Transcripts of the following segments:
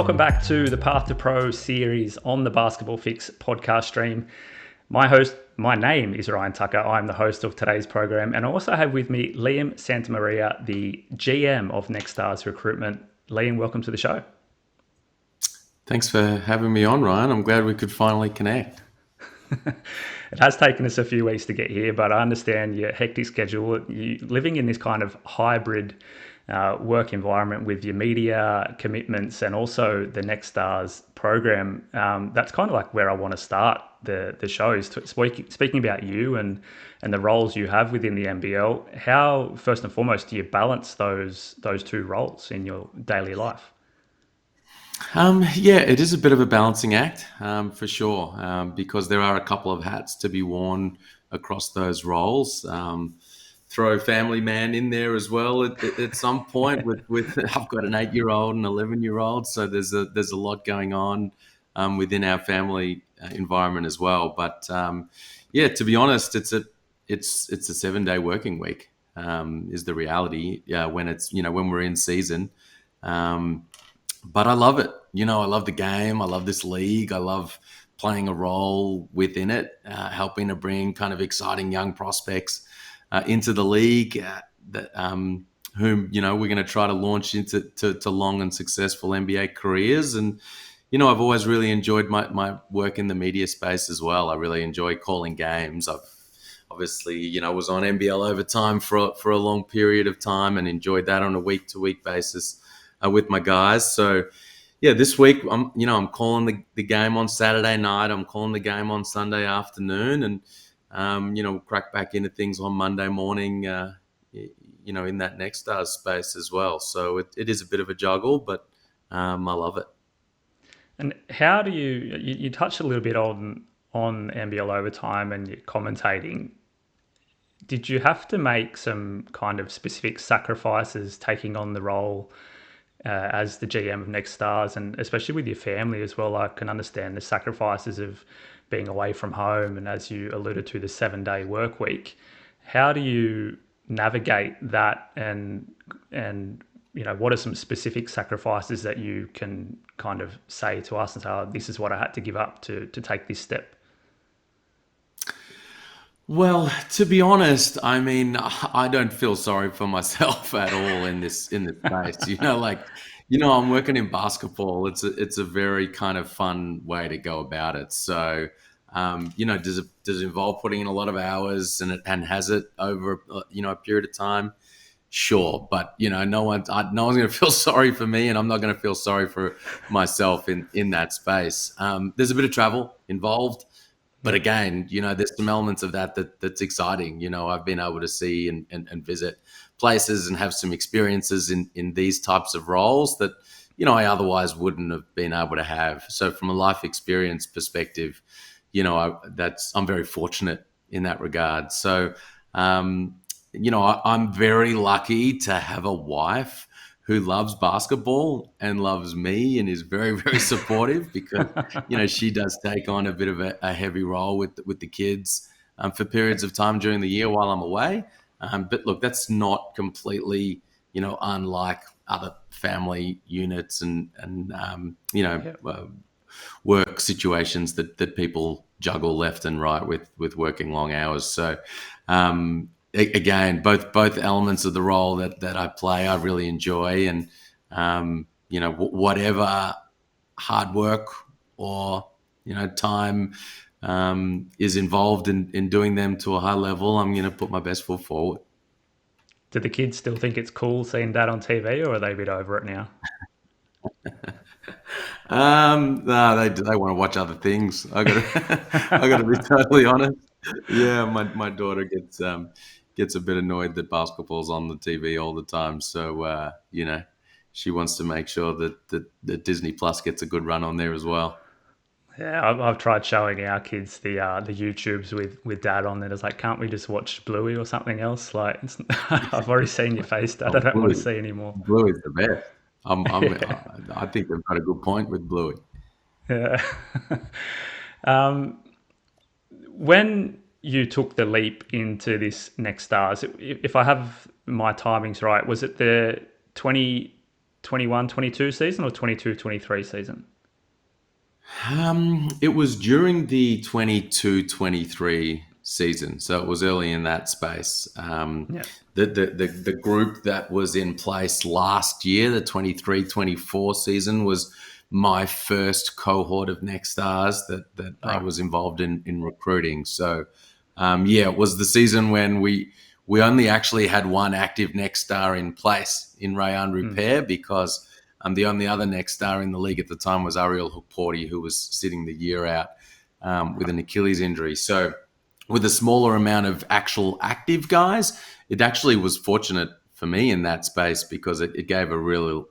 Welcome back to the Path to Pro series on the Basketball Fix podcast stream. My name is Ryan Tucker. I'm the host of today's program, and I also have with me Liam Santamaria, the GM of Next Stars Recruitment. Liam, welcome to the show. Thanks for having me on, Ryan. I'm glad we could finally connect. It has taken us a few weeks to get here, but I understand your hectic schedule. You living in this kind of hybrid work environment with your media commitments and also the Next Stars program. That's kind of like where I want to start the show, is speaking about you and the roles you have within the NBL. How, first and foremost, do you balance those two roles in your daily life? Yeah, it is a bit of a balancing act, for sure, because there are a couple of hats to be worn across those roles. Throw family man in there as well at some point. With I've got an 8-year-old and 11-year-old, so there's a lot going on within our family environment as well. But yeah, to be honest, it's a 7-day working week, is the reality. Yeah, when we're in season. But I love it. I love the game. I love this league. I love playing a role within it, helping to bring kind of exciting young prospects into the league whom, we're going to try to launch into long and successful NBA careers. And, I've always really enjoyed my work in the media space as well. I really enjoy calling games. I've obviously, was on NBL Overtime for a long period of time and enjoyed that on a week-to-week basis with my guys. So yeah, this week I'm calling the game on Saturday night. I'm calling the game on Sunday afternoon, and we'll crack back into things on Monday morning. In that Next Stars space as well. So it is a bit of a juggle, but I love it. And how do you touched a little bit on NBL Overtime and your commentating? Did you have to make some kind of specific sacrifices taking on the role as the GM of Next Stars, and especially with your family as well? I can understand the sacrifices of being away from home, and as you alluded to, the 7-day work week. How do you navigate that, and what are some specific sacrifices that you can kind of say to us and say, oh, this is what I had to give up to take this step? Well, to be honest, I mean, I don't feel sorry for myself at all in this space. I'm working in basketball. It's a very kind of fun way to go about it. So, does it involve putting in a lot of hours and has it over a period of time? Sure, but no one's going to feel sorry for me, and I'm not going to feel sorry for myself in that space. There's a bit of travel involved. But again, there's some elements of that's exciting. I've been able to see and visit places and have some experiences in these types of roles that, I otherwise wouldn't have been able to have. So from a life experience perspective, I'm very fortunate in that regard. So, I'm very lucky to have a wife who loves basketball and loves me and is very, very supportive because, she does take on a bit of a heavy role with the kids for periods of time during the year while I'm away. But look, that's not completely, unlike other family units and work situations that people juggle left and right with working long hours. So, again, both elements of the role that I play, I really enjoy, and whatever hard work or time is involved in doing them to a high level, I'm going to put my best foot forward. Do the kids still think it's cool seeing Dad on TV, or are they a bit over it now? No, they want to watch other things. I got to be totally honest. Yeah, my daughter gets a bit annoyed that basketball's on the TV all the time. So she wants to make sure that Disney Plus gets a good run on there as well. Yeah, I've tried showing our kids the YouTubes with Dad on there. It's like, can't we just watch Bluey or something else? Like, I've already seen your face, Dad. Oh, I don't want to see anymore. Bluey's the best. Yeah. I think they've got a good point with Bluey. Yeah. When you took the leap into this Next Stars, if I have my timings right, was it the 21-22 season or 22-23 season? It was during the 22-23 season, so it was early in that space. Yeah. The group that was in place last year, the 23-24 season, was my first cohort of Next Stars that I Right. was involved in recruiting. So, yeah, it was the season when we only actually had one active Next Star in place in Rayan Mm. Repair because the only other Next Star in the league at the time was Ariel Hukporti, who was sitting the year out with Right. an Achilles injury. So, with a smaller amount of actual active guys, it actually was fortunate for me in that space because it gave a real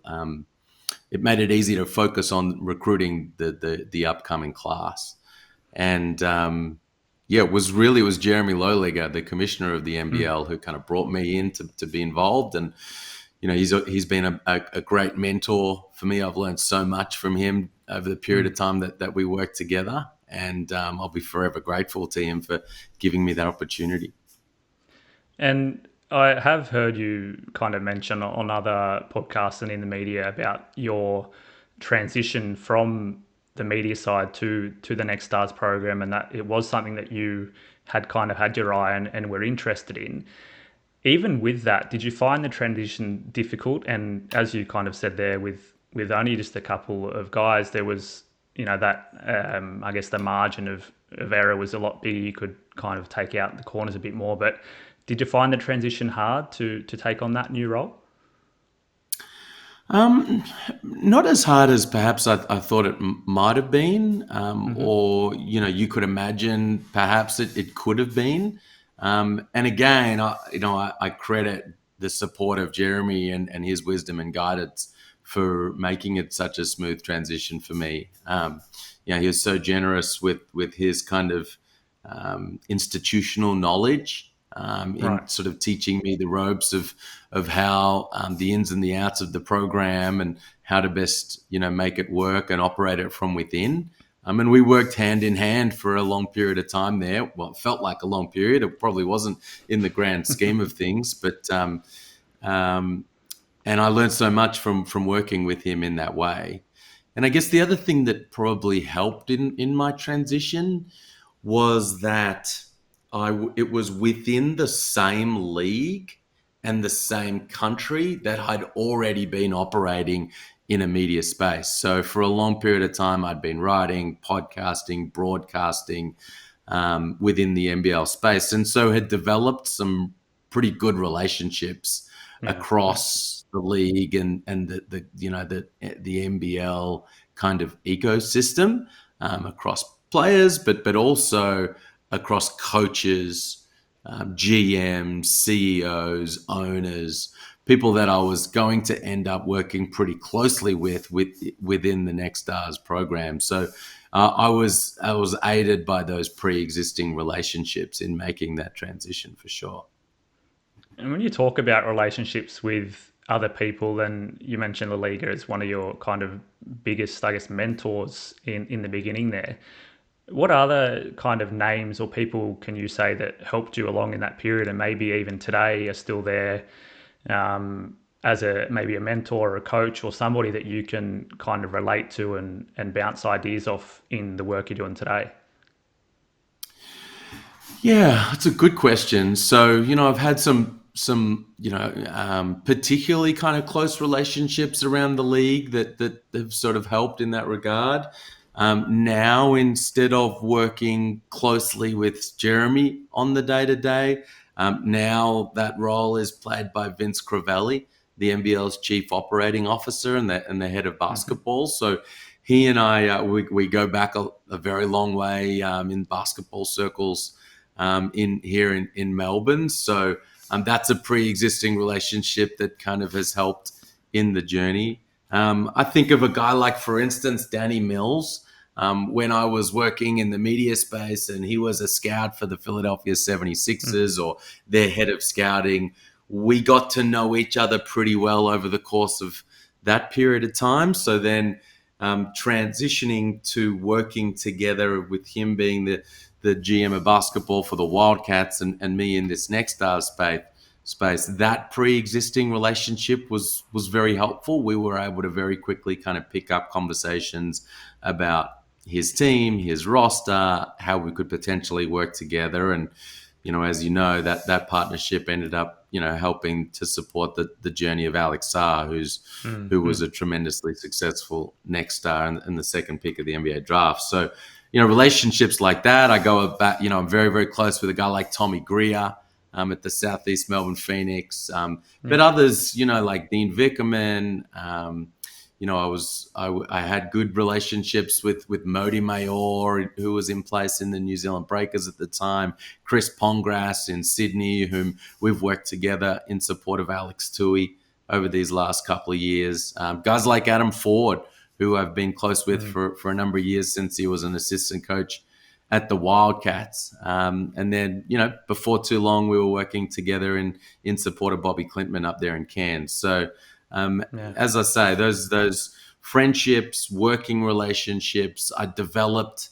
it made it easy to focus on recruiting the upcoming class. And yeah, it was Jeremy Lowliger, the commissioner of the Mm. NBL, who kind of brought me in to be involved. And he's been a great mentor for me. I've learned so much from him over the period Mm. of time that we worked together, and I'll be forever grateful to him for giving me that opportunity. And I have heard you kind of mention on other podcasts and in the media about your transition from the media side to the Next Stars program, and that it was something that you had kind of had your eye on and were interested in. Even with that, did you find the transition difficult? And as you kind of said there, with only just a couple of guys, there was that I guess the margin of error was a lot bigger. You could kind of take out the corners a bit more. But did you find the transition hard to take on that new role? Um, Not as hard as perhaps I thought it might have been, Mm-hmm. or you could imagine perhaps it could have been. And again, I credit the support of Jeremy and his wisdom and guidance for making it such a smooth transition for me. He was so generous with his kind of institutional knowledge Right. in sort of teaching me the ropes of how the ins and the outs of the program and how to best make it work and operate it from within. And we worked hand in hand for a long period of time there. Well, it felt like a long period. It probably wasn't in the grand scheme of things, but um, and I learned so much from working with him in that way. And I guess the other thing that probably helped in my transition was that it was within the same league and the same country that I'd already been operating in a media space. So for a long period of time, I'd been writing, podcasting, broadcasting within the NBL space, and so had developed some pretty good relationships Yeah. Yeah. across the league and the NBL kind of ecosystem across players, but also across coaches, GMs, CEOs, owners, people that I was going to end up working pretty closely within the Next Stars program. So I was aided by those pre-existing relationships in making that transition for sure. And when you talk about relationships with other people, and you mentioned La Liga as one of your kind of biggest, I guess, mentors in the beginning there. What other kind of names or people can you say that helped you along in that period, and maybe even today are still there as a maybe a mentor or a coach or somebody that you can kind of relate to and bounce ideas off in the work you're doing today? Yeah, that's a good question. So, I've had some particularly kind of close relationships around the league that have sort of helped in that regard. Now, instead of working closely with Jeremy on the day to day, now that role is played by Vince Crivelli, the NBL's chief operating officer and the head of Mm-hmm. basketball. So he and I we go back a very long way in basketball circles in here in Melbourne. So that's a pre-existing relationship that kind of has helped in the journey. I think of a guy like, for instance, Danny Mills. When I was working in the media space and he was a scout for the Philadelphia Mm. 76ers or their head of scouting, we got to know each other pretty well over the course of that period of time. So then transitioning to working together with him being the GM of basketball for the Wildcats and me in this Next Star space. That pre-existing relationship was very helpful. We were able to very quickly kind of pick up conversations about his team, his roster, how we could potentially work together. And as you know, that partnership ended up helping to support the journey of Alex Sarr, who was Mm-hmm. a tremendously successful next star and the second pick of the NBA draft. So relationships like that. I go about, I'm very, very close with a guy like Tommy Greer at the Southeast Melbourne Phoenix. But Yeah. others, like Dean Vickerman. I had good relationships with Modi Mayor, who was in place in the New Zealand Breakers at the time, Chris Pongras in Sydney, whom we've worked together in support of Alex Tui over these last couple of years. Guys like Adam Ford, who I've been close with Mm. for a number of years since he was an assistant coach at the Wildcats. And then, before too long, we were working together in support of Bobby Clintman up there in Cairns. So, Yeah. as I say, those friendships, working relationships, I developed,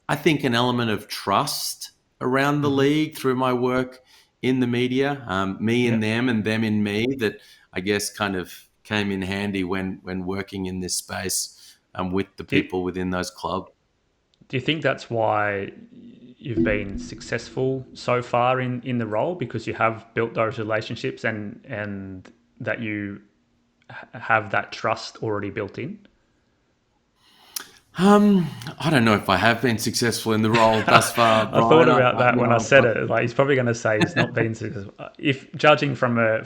I think, an element of trust around the Mm-hmm. league through my work in the media, me in Yeah. them and them in me, that I guess kind of came in handy when working in this space with the Do you, people within those clubs. do you think that's why you've been successful so far in the role, because you have built those relationships and that you have that trust already built in? I don't know if I have been successful in the role thus far, I thought Brian. about that when I said I it. Like he's probably going to say he's not been successful. If judging from a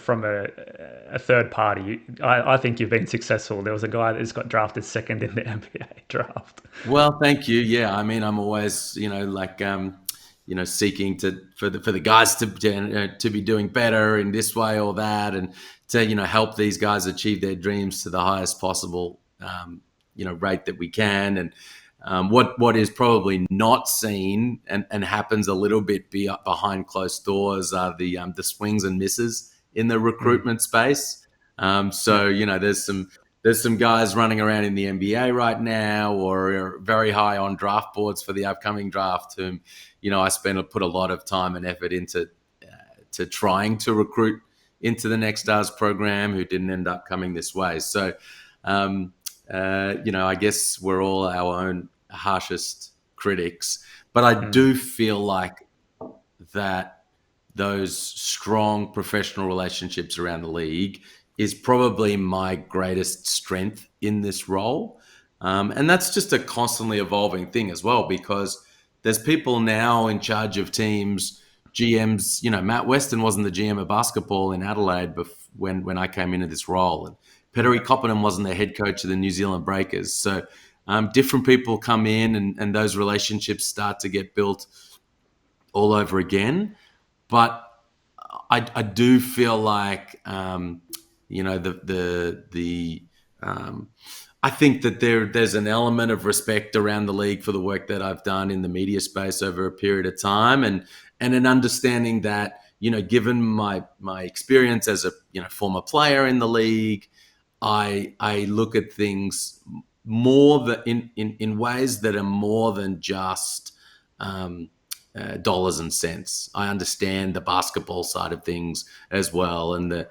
third party, I think you've been successful. There was a guy that's got drafted second in the NBA draft. Well, thank you. Yeah, I mean, I'm always, seeking for the guys to be doing better in this way or that, and to help these guys achieve their dreams to the highest possible rate that we can. And what is probably not seen and happens a little bit behind closed doors are the swings and misses in the Mm, recruitment space. yeah, So there's some guys running around in the NBA right now, or are very high on draft boards for the upcoming draft, whom I put a lot of time and effort into to trying to recruit into the Next Stars program, who didn't end up coming this way. So, I guess we're all our own harshest critics, but I mm, do feel like that those strong professional relationships around the league is probably my greatest strength in this role. And that's just a constantly evolving thing as well, because there's people now in charge of teams, GMs. Matt Weston wasn't the GM of basketball in Adelaide when I came into this role. And Petteri yeah. Koponen wasn't the head coach of the New Zealand Breakers. So different people come in, and those relationships start to get built all over again. But I do feel like the I think that there's an element of respect around the league for the work that I've done in the media space over a period of time, and an understanding that given my experience as a former player in the league, I look at things more that in ways that are more than just um, dollars and cents. I understand the basketball side of things as well, and the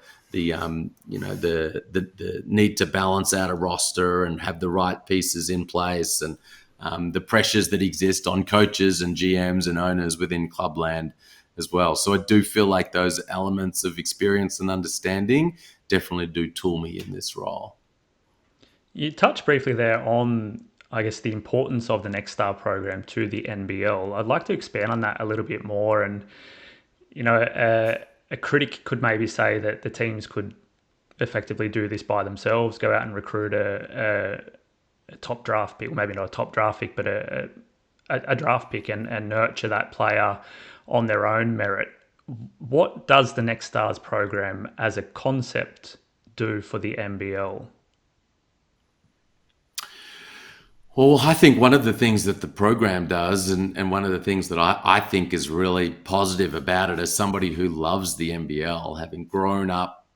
need to balance out a roster and have the right pieces in place, and the pressures that exist on coaches and GMs and owners within clubland as well. So I do feel like those elements of experience and understanding definitely do tool me in this role. You touched briefly there on, I guess, the importance of the Next Star program to the NBL. I'd like to expand on that a little bit more. And a critic could maybe say that the teams could effectively do this by themselves, go out and recruit a top draft pick, or maybe not a top draft pick, but a draft pick, and nurture that player on their own merit. What does the Next Stars program as a concept do for the NBL? Well, I think one of the things that the program does, and one of the things that I think is really positive about it, as somebody who loves the NBL, having grown up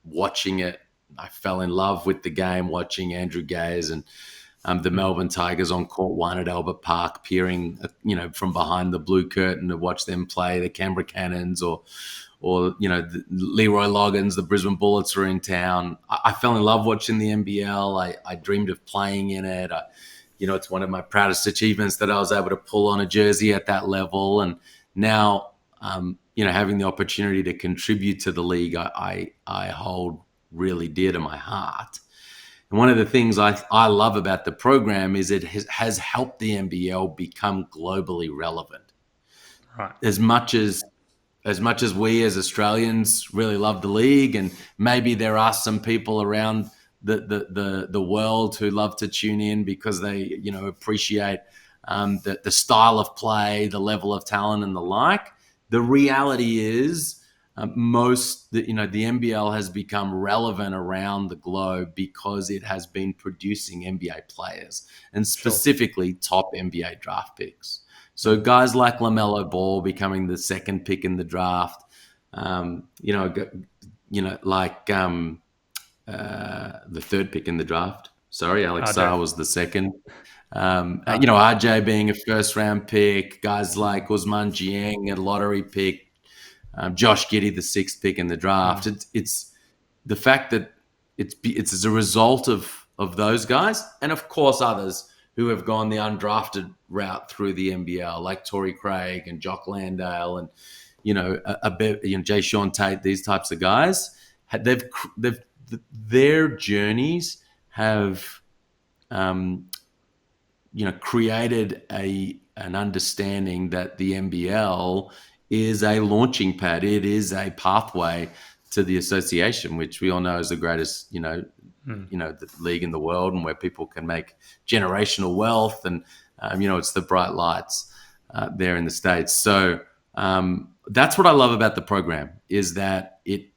watching it, I fell in love with the game watching Andrew Gaze and the Mm, Melbourne Tigers on court one at Albert Park, peering, from behind the blue curtain to watch them play the Canberra Cannons, or Leroy Loggins, the Brisbane Bullets are in town. I fell in love watching the NBL. I dreamed of playing in it. It's one of my proudest achievements that I was able to pull on a jersey at that level. And now, having the opportunity to contribute to the league, I hold really dear to my heart. And one of the things I love about the program is it has helped the NBL become globally relevant. Right. As much as we as Australians really love the league, and maybe there are some people around the world who love to tune in because they appreciate the style of play, the level of talent, and the like. The reality is, the NBL has become relevant around the globe because it has been producing NBA players, and Sure. specifically top NBA draft picks. So Mm. guys like LaMelo Ball becoming the second pick in the draft, like the third pick in the draft. Sorry, Alex RJ. Sarr was the second. Uh, RJ being a first round pick, guys mm, like Usman Jiang, a lottery pick, Josh Giddey, the sixth pick in the draft. mm, It's the fact that it's as a result of those guys, and of course others who have gone the undrafted route through the NBL, like Torrey Craig and Jock Landale, and a bit, Jay Sean Tate, these types of guys. They've their journeys have um, created an understanding that the NBL is a launching pad. It is a pathway to the association, which we all know is the greatest, mm. the league in the world, and where people can make generational wealth. And it's the bright lights there in the States. So that's what I love about the program, is that it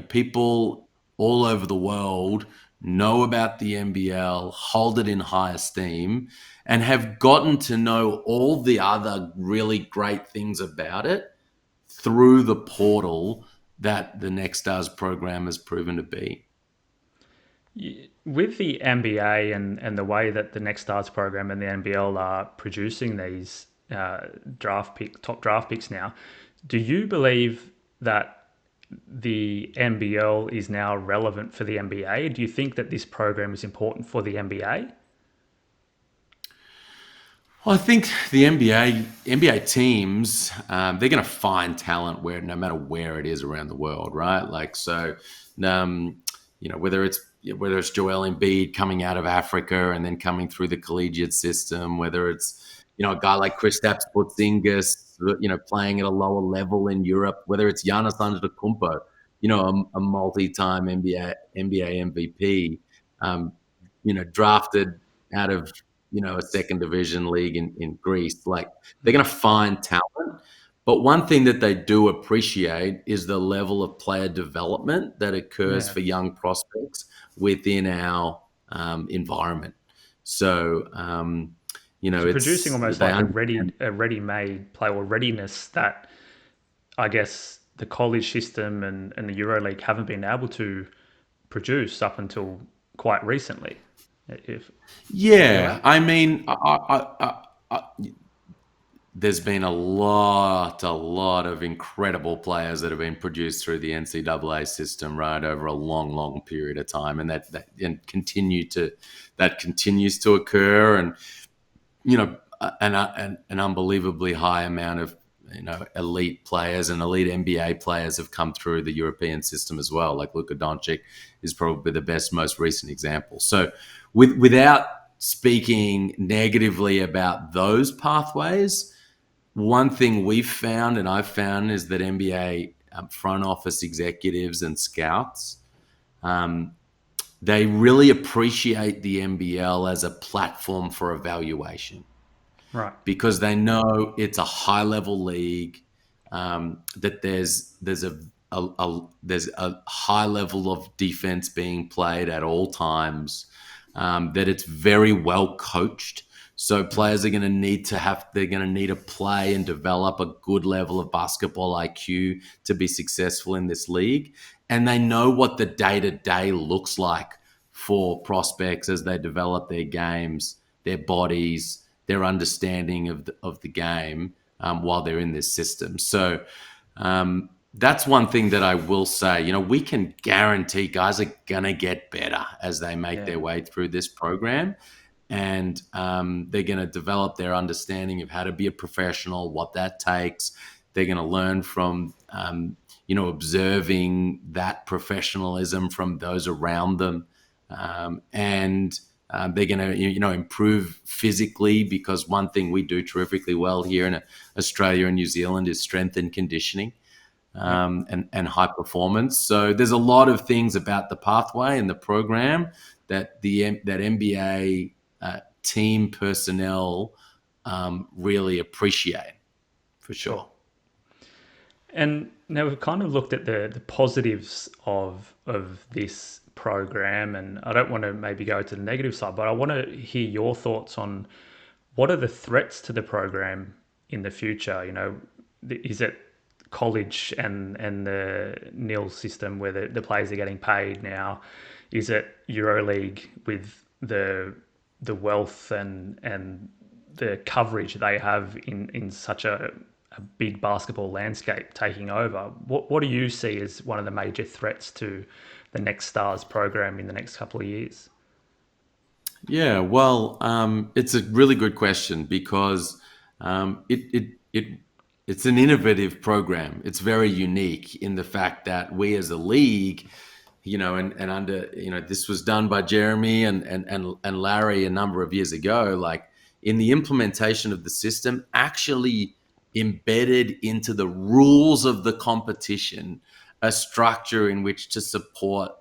people all over the world know about the NBL, hold it in high esteem, and have gotten to know all the other really great things about it through the portal that the Next Stars program has proven to be. With the NBA and the way that the Next Stars program and the NBL are producing these top draft picks now, do you believe that the NBL is now relevant for the NBA? Do you think that this program is important for the NBA? Well, I think the NBA teams, they're going to find talent where, no matter where it is around the world, right? Like, so, um, whether it's Joel Embiid coming out of Africa and then coming through the collegiate system, whether it's a guy like Kristaps Porzingis, playing at a lower level in Europe, whether it's Giannis Antetokounmpo, a multi-time NBA MVP, drafted out of a second division league in Greece. Like, they're going to find talent. But one thing that they do appreciate is the level of player development that occurs Yeah. for young prospects within our environment. So, So producing it's almost they like understand. a ready made player or readiness that I guess the college system and the EuroLeague haven't been able to produce up until quite recently. If would you agree with Yeah, that? I mean, there's been a lot of incredible players that have been produced through the NCAA system, right, over a long, long period of time, and that continues to occur. And an unbelievably high amount of elite players and elite NBA players have come through the European system as well. Like Luka Doncic is probably the best, most recent example. So, without speaking negatively about those pathways, one thing we've found and I've found is that NBA front office executives and scouts, um, they really appreciate the NBL as a platform for evaluation, Right. because they know it's a high level league, that there's a high level of defense being played at all times, that it's very well coached. So Mm. players are going to they're going to need to play and develop a good level of basketball IQ to be successful in this league. And they know what the day to day looks like for prospects as they develop their games, their bodies, their understanding of the game, while they're in this system. So, that's one thing that I will say. We can guarantee guys are gonna get better as they make Yeah. their way through this program, and they're going to develop their understanding of how to be a professional, what that takes. They're going to learn from observing that professionalism from those around them, and they're going to improve physically, because one thing we do terrifically well here in Australia and New Zealand is strength and conditioning, Yep. and high performance. So there's a lot of things about the pathway and the program that NBA team personnel really appreciate, for Sure. sure. And now we've kind of looked at the positives of this program, and I don't want to maybe go to the negative side, but I want to hear your thoughts on what are the threats to the program in the future. Is it college and the nil system where the players are getting paid now? Is it EuroLeague with the wealth and the coverage they have in such a big basketball landscape taking over? What do you see as one of the major threats to the Next Stars program in the next couple of years? Yeah, well, it's a really good question, because it's an innovative program. It's very unique in the fact that we as a league, and under, this was done by Jeremy and Larry a number of years ago. Like, in the implementation of the system, actually embedded into the rules of the competition a structure in which to support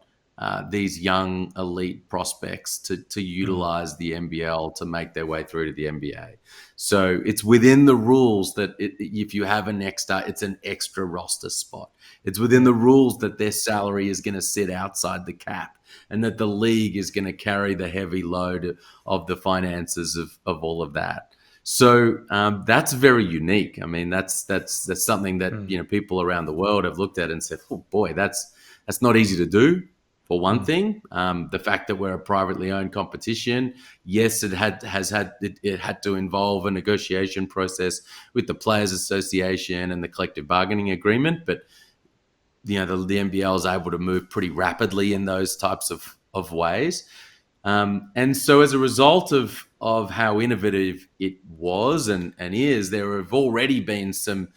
these young elite prospects to Mm, utilize the NBL to make their way through to the NBA. So it's within the rules that if you have a next star, it's an extra roster spot. It's within yeah. the rules that their salary is going to sit outside the cap, and that the league is going to carry the heavy load of the finances of all of that. So that's very unique. I mean, that's something that Mm, people around the world have looked at and said, "Oh boy, that's not easy to do." For one mm, thing, the fact that we're a privately owned competition, yes, it had to involve a negotiation process with the Players Association and the collective bargaining agreement, but the NBL is able to move pretty rapidly in those types of ways. And so, as a result of how innovative it was and is, there have already been some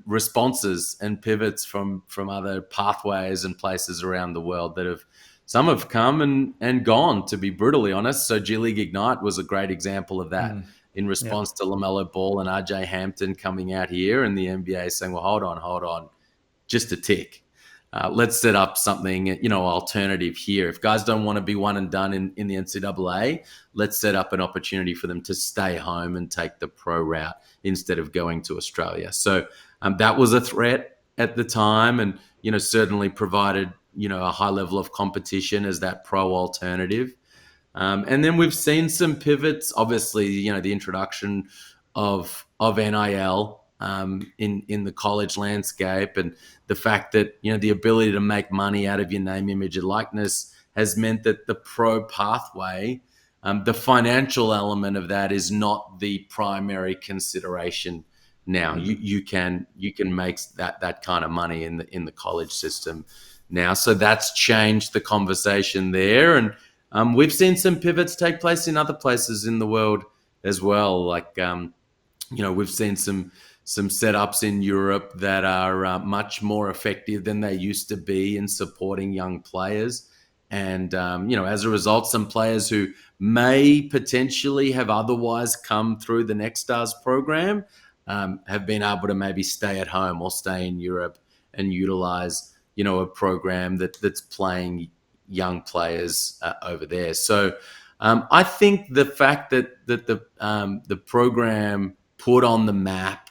responses and pivots from other pathways and places around the world that have some have come and gone. To be brutally honest, so G League Ignite was a great example of that. mm, In yeah. response to LaMelo Ball and RJ Hampton coming out here, and the NBA saying, "Well, hold on, just a tick. Let's set up something, alternative here. If guys don't want to be one and done in the NCAA, let's set up an opportunity for them to stay home and take the pro route instead of going to Australia." So that was a threat at the time, and certainly provided a high level of competition as that pro alternative. And then we've seen some pivots. Obviously, the introduction of NIL in the college landscape, and the fact that the ability to make money out of your name, image, and likeness has meant that the pro pathway, the financial element of that, is not the primary consideration. Now Mm, you can make that kind of money in the college system now, so that's changed the conversation there. And we've seen some pivots take place in other places in the world as well. Like, we've seen some setups in Europe that are much more effective than they used to be in supporting young players. And as a result, some players who may potentially have otherwise come through the Next Stars program have been able to maybe stay at home or stay in Europe and utilize a program that's playing young players over there. So I think the fact that the program put on the map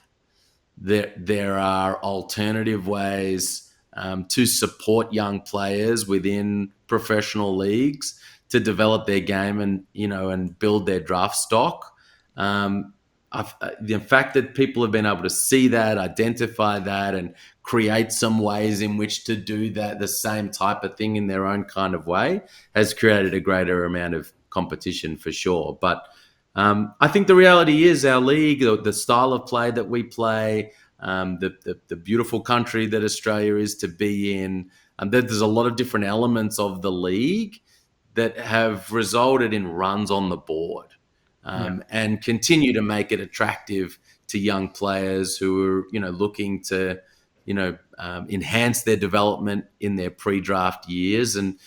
that there are alternative ways to support young players within professional leagues to develop their game and build their draft stock. Um, the fact that people have been able to see that, identify that, and create some ways in which to do that, the same type of thing in their own kind of way, has created a greater amount of competition for sure. But I think the reality is our league, the style of play that we play, the beautiful country that Australia is to be in. There's a lot of different elements of the league that have resulted in runs on the board, Yeah. and continue to make it attractive to young players who are, looking to, enhance their development in their pre-draft years and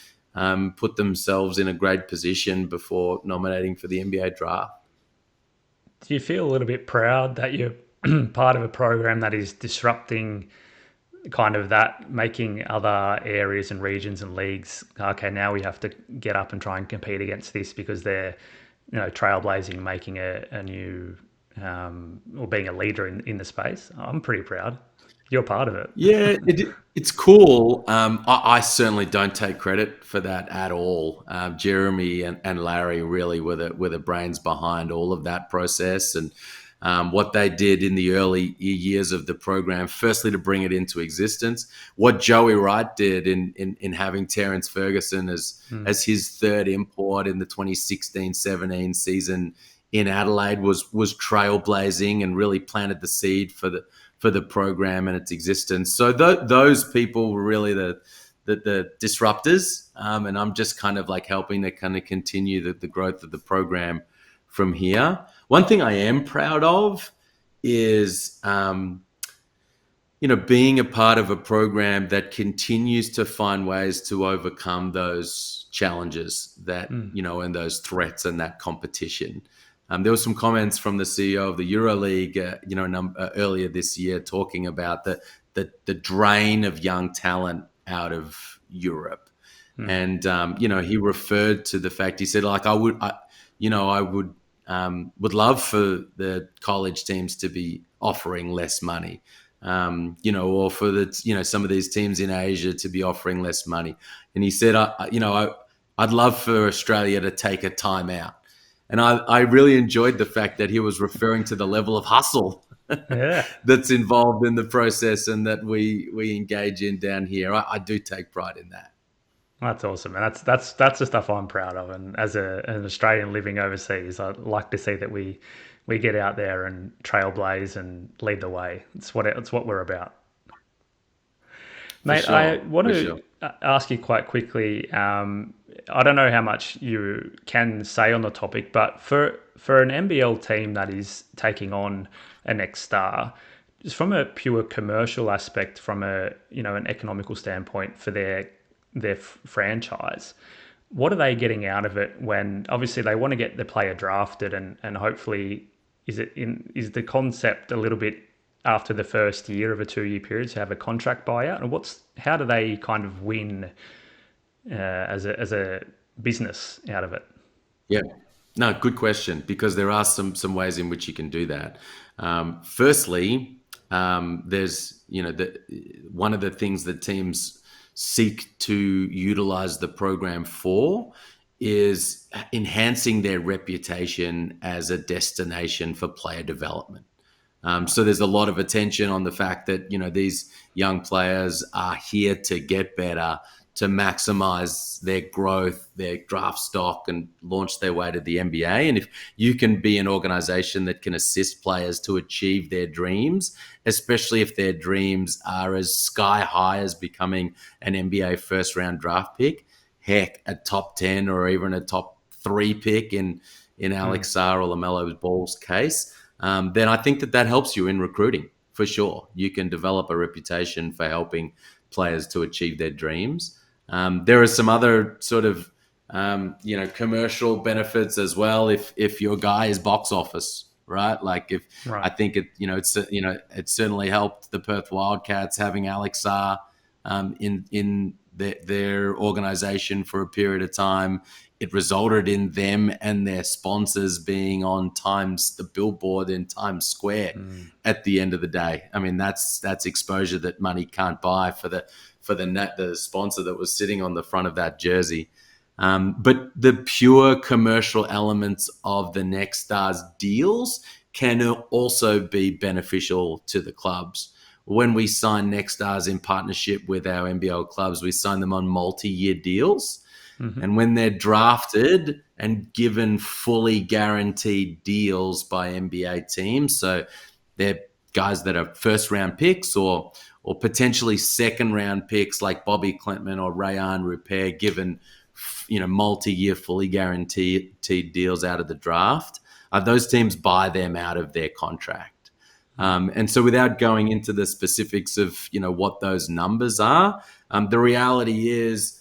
put themselves in a great position before nominating for the NBA draft. Do you feel a little bit proud that you're part of a program that is disrupting kind of that, making other areas and regions and leagues, okay, now we have to get up and try and compete against this because they're, trailblazing, making a new, or being a leader in the space? I'm pretty proud. You're part of it. Yeah, it's cool. I certainly don't take credit for that at all. Jeremy and Larry really were the brains behind all of that process, and what they did in the early years of the program. Firstly, to bring it into existence. What Joey Wright did in having Terence Ferguson as his third import in the 2016-17 season in Adelaide was trailblazing and really planted the seed for the program and its existence. So those people were really the disruptors, and I'm just kind of like helping to kind of continue the growth of the program from here. One thing I am proud of is, being a part of a program that continues to find ways to overcome those challenges and those threats and that competition. There were some comments from the CEO of the EuroLeague, earlier this year, talking about the drain of young talent out of Europe, and he referred to the fact, he said, like, I would love for the college teams to be offering less money, or for some of these teams in Asia to be offering less money. And he said, I'd love for Australia to take a time out. And I really enjoyed the fact that he was referring to the level of hustle Yeah. that's involved in the process and that we engage in down here. I do take pride in that. That's awesome, and that's the stuff I'm proud of. And as an Australian living overseas, I like to see that we get out there and trailblaze and lead the way. It's what we're about. For Mate, I sure. want For to sure. ask you quite quickly. I don't know how much you can say on the topic, but for an NBL team that is taking on a next star, just from a pure commercial aspect, from a an economical standpoint for their franchise, what are they getting out of it when obviously they want to get the player drafted and hopefully is the concept a little bit after the first year of a 2 year period to have a contract buyout, and how do they kind of win as a business out of it? Yeah. No, good question, because there are some ways in which you can do that. Firstly, there's one of the things that teams seek to utilize the program for is enhancing their reputation as a destination for player development. So there's a lot of attention on the fact that these young players are here to get better, to maximize their growth, their draft stock, and launch their way to the NBA. And if you can be an organization that can assist players to achieve their dreams, especially if their dreams are as sky high as becoming an NBA first round draft pick, heck, a top 10 or even a top 3 pick in Alex Sarr or LaMelo Ball's case, then I think that helps you in recruiting for sure. You can develop a reputation for helping players to achieve their dreams. There are some other sort of commercial benefits as well. If your guy is box office, right? Like if I Right. think it certainly helped the Perth Wildcats having Alex Sarr in their organization for a period of time. It resulted in them and their sponsors being on the billboard in Times Square at the end of the day. I mean, that's exposure that money can't buy for the sponsor that was sitting on the front of that jersey. But the pure commercial elements of the Next Stars deals can also be beneficial to the clubs. When we sign Next Stars in partnership with our NBL clubs, we sign them on multi-year deals. And when they're drafted and given fully guaranteed deals by NBA teams, so they're guys that are first round picks or potentially second round picks like Bobby Klintman or Rayan Rupert, given multi-year fully guaranteed deals out of the draft. Those teams buy them out of their contract. And so without going into the specifics of what those numbers are, the reality is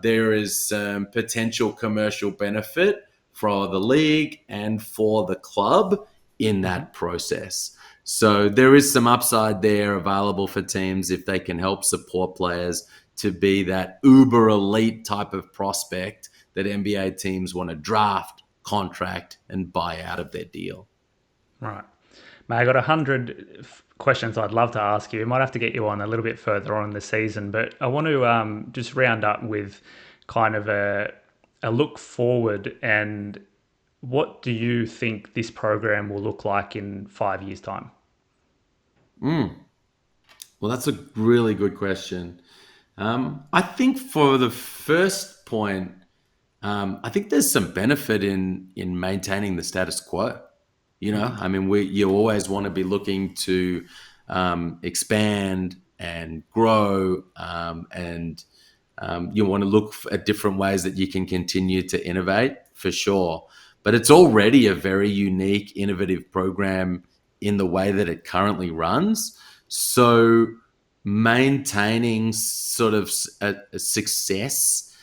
there is potential commercial benefit for the league and for the club in Mm-hmm. that process. So there is some upside there available for teams if they can help support players to be that uber elite type of prospect that NBA teams want to draft, contract, and buy out of their deal. Right. Mate, I got 100 questions I'd love to ask you. We might have to get you on a little bit further on in the season, but I want to just round up with kind of a look forward. And what do you think this program will look like in 5 years' time? Mm. Well, that's a really good question. I think for the first point, I think there's some benefit in maintaining the status quo. Mm-hmm. I mean, you always want to be looking to expand and grow, and you want to look at different ways that you can continue to innovate for sure. But it's already a very unique, innovative program in the way that it currently runs. So maintaining sort of a success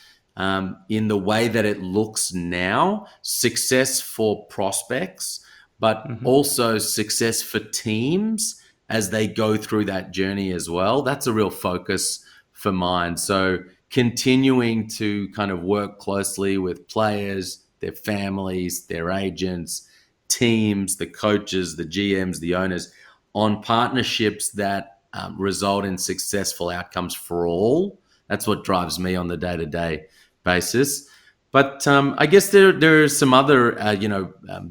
in the way that it looks now, success for prospects, but Mm-hmm. also success for teams as they go through that journey as well. That's a real focus for mine. So continuing to kind of work closely with players, their families, their agents, teams, the coaches, the GMs, the owners on partnerships that result in successful outcomes for all. That's what drives me on the day-to-day basis. But I guess there are some other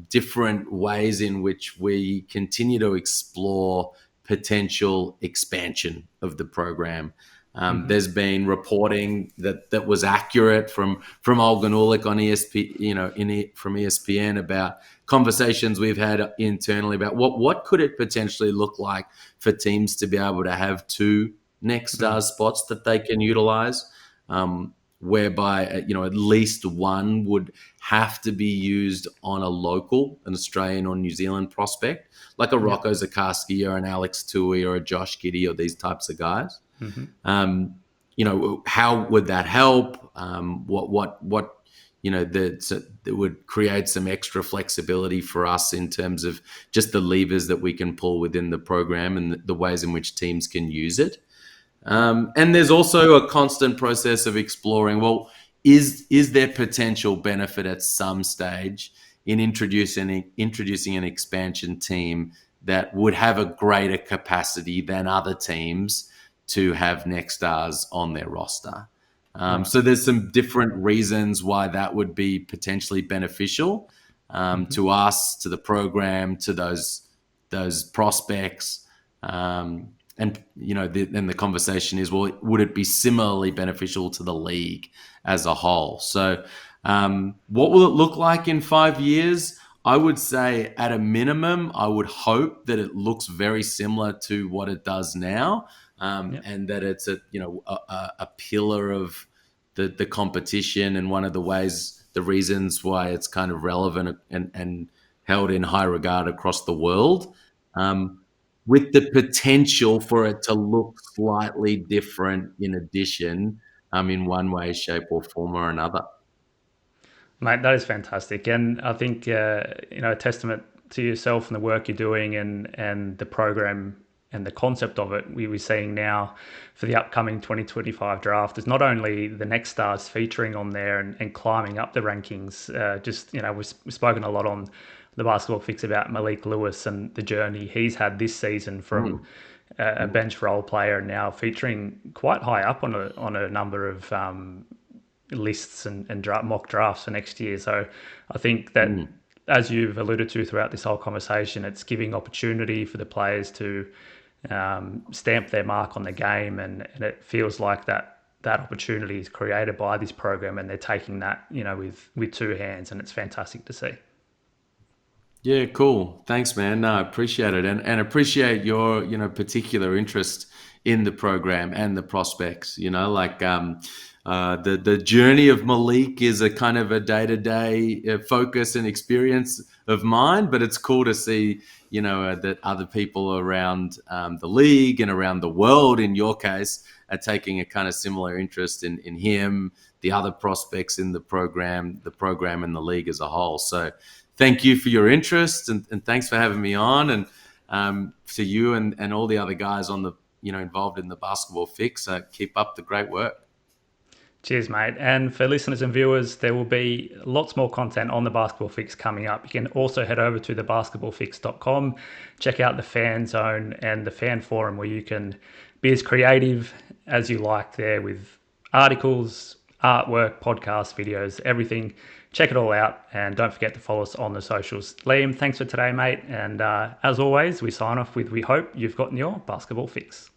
different ways in which we continue to explore potential expansion of the program. Mm-hmm. There's been reporting that was accurate from Olgun Ulick on ESP, from ESPN about conversations we've had internally about what could it potentially look like for teams to be able to have two next Mm-hmm. stars spots that they can utilize, whereby at least one would have to be used on a local, an Australian or New Zealand prospect, like a Yep. Rocco Zakarsky or an Alex Tui or a Josh Giddey or these types of guys. Mm-hmm. Um, how would that help? What that would create some extra flexibility for us in terms of just the levers that we can pull within the program and the ways in which teams can use it. And there's also a constant process of exploring, well, is there potential benefit at some stage in introducing an expansion team that would have a greater capacity than other teams to have next stars on their roster? Right. So there's some different reasons why that would be potentially beneficial Mm-hmm. to us, to the program, to those prospects. And then the conversation is, well, would it be similarly beneficial to the league as a whole? So, what will it look like in 5 years? I would say, at a minimum, I would hope that it looks very similar to what it does now, Yep. and that it's a pillar of the competition and one of the reasons why it's kind of relevant and held in high regard across the world. Um, with the potential for it to look slightly different in addition, in one way, shape, or form or another. Mate, that is fantastic, and I think a testament to yourself and the work you're doing, and the program and the concept of it. We're seeing now for the upcoming 2025 draft is not only the next stars featuring on there and climbing up the rankings. We've spoken a lot on the Basketball Fix about Malik Lewis and the journey he's had this season from Mm, a bench role player and now featuring quite high up on a number of lists and mock drafts for next year. So I think that, mm. as you've alluded to throughout this whole conversation, it's giving opportunity for the players to stamp their mark on the game, and it feels like that opportunity is created by this program, and they're taking that with two hands, and it's fantastic to see. Yeah, cool. Thanks, man. No, I appreciate it, and appreciate your particular interest in the program and the prospects. The journey of Malik is a kind of a day to day focus and experience of mine, but it's cool to see that other people around the league and around the world, in your case, are taking a kind of similar interest in him, the other prospects in the program and the league as a whole. So thank you for your interest, and thanks for having me on. And to you and all the other guys on the involved in the basketball fix, keep up the great work. Cheers, mate. And for listeners and viewers, there will be lots more content on the Basketball Fix coming up. You can also head over to thebasketballfix.com, check out the fan zone and the fan forum where you can be as creative as you like there with articles, artwork, podcasts, videos, everything. Check it all out. And don't forget to follow us on the socials. Liam, thanks for today, mate. And as always, we sign off with we hope you've gotten your basketball fix.